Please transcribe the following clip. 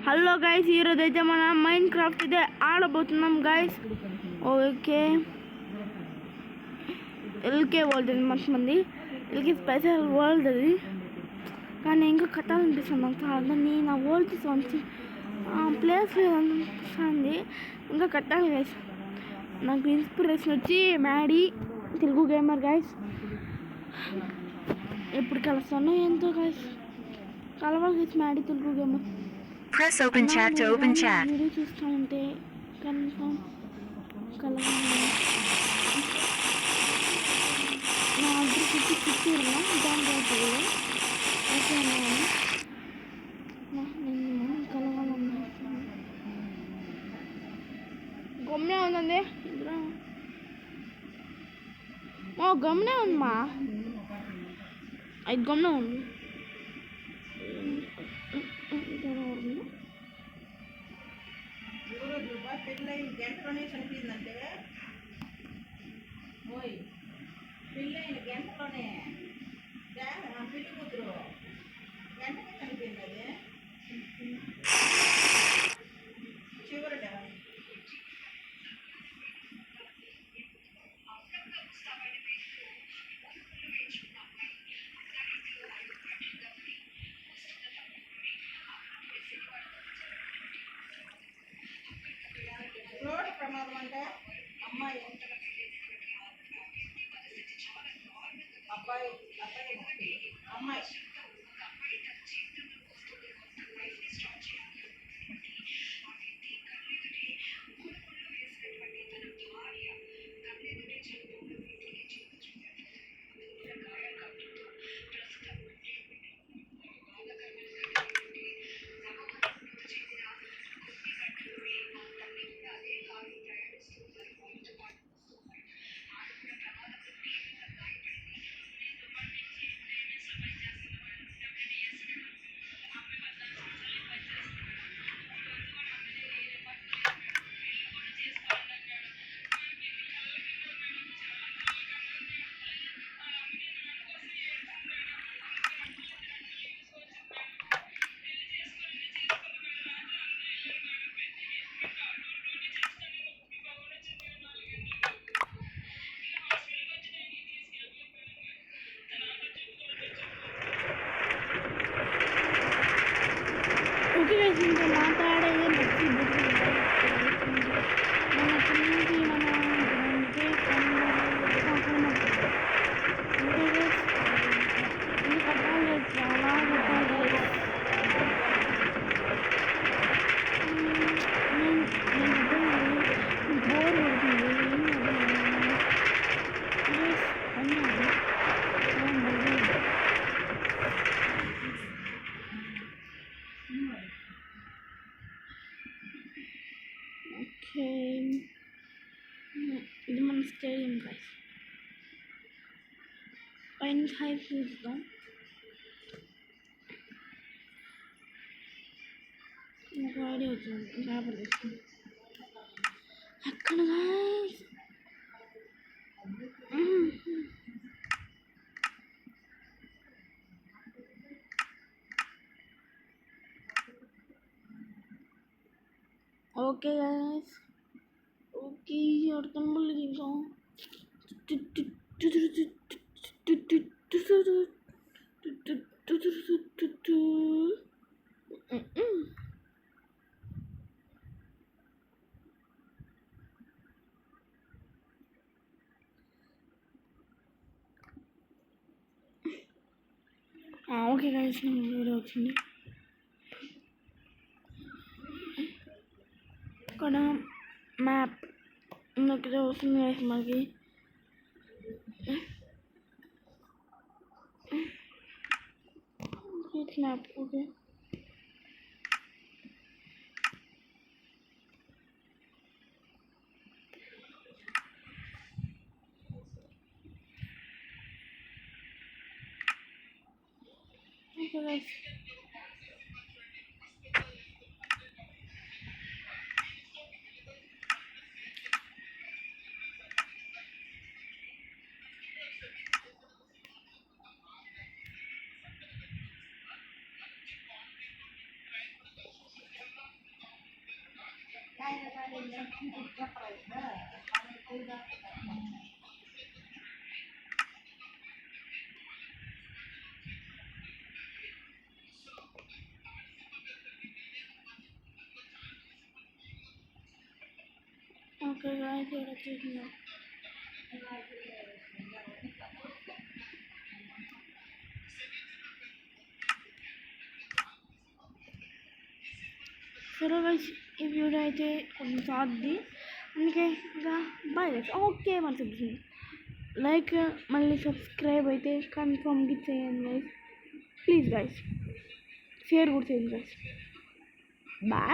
Hello guys, ఈరోజు అయితే మనం మైండ్ క్రాఫ్ట్ అయితే ఆడబోతున్నాం గైస్. ఓకే, ఎల్కే వరల్డ్ అది మంది ఎల్కే స్పెషల్ వరల్డ్ అది. కానీ ఇంకా కట్టాలనిపిస్తుంది నాకు. దాన్ని నా వరల్డ్ తీసుకొని ప్లేస్ అనిపిస్తుంది. ఇంకా కట్టాలి గైస్. నాకు ఇన్స్పిరేషన్ వచ్చి మ్యాడీ తెలుగు గేమర్ గైస్. ఎప్పుడు కలుస్తానో ఎంతో గైస్. కలవాలి guys Maddy Telugu gamer. Press open chat to open chat. Video చూస్తూ ఉంటే కన్ఫర్మ్ కలవాలి. నా అడ్రస్ వచ్చి చిత్తూరులో దాని ఓకేనా. నేను కలవాలన్నా గమ్నే ఉందండి. గమ్నే ఉందమ్మా, అది గమ్నే ఉంది. గంటలోనే చనిపోయిందంటే పెళ్ళైన గంటలోనే పెళ్లి కూతురు గంటకే చనిపోయింది. అది చివరట రోడ్డు ప్రమాదం అంటే అమ్మాయి అబ్బాయి అమ్మాయి ఇంకా మాట్లాడేది నచ్చి చాలా బోర్ ఇది మన స్టేడియం గైస్. పైన హై చూద్దాం. నాకు ఐడియా వచ్చింది. పేపర్ తీసుకుంది ఎక్కడ గైస్. ఓకే గైస్, ఓకే అర్థం ఇంకా ఓకే గైస్, వీడియో వచ్చింది. ఇక్కడ మ్యాప్ ఇక్కడ వస్తుంది గైస్ మనకి. Map okay. Okay guys. Okay guys ఇక్కడ వచ్చేసిందా. సరే గైస్ ఈ వీడియో అయితే కొంచెం సాధ్ది, అందుకే ఇంకా బాయ్ గైస్. ఓకే మన చెప్తుంది లైక్ మళ్ళీ సబ్స్క్రైబ్ అయితే కన్ఫర్మ్గా చేయండి గైస్, ప్లీజ్ గైస్. షేర్ కూడా చేయండి గైస్. బాయ్.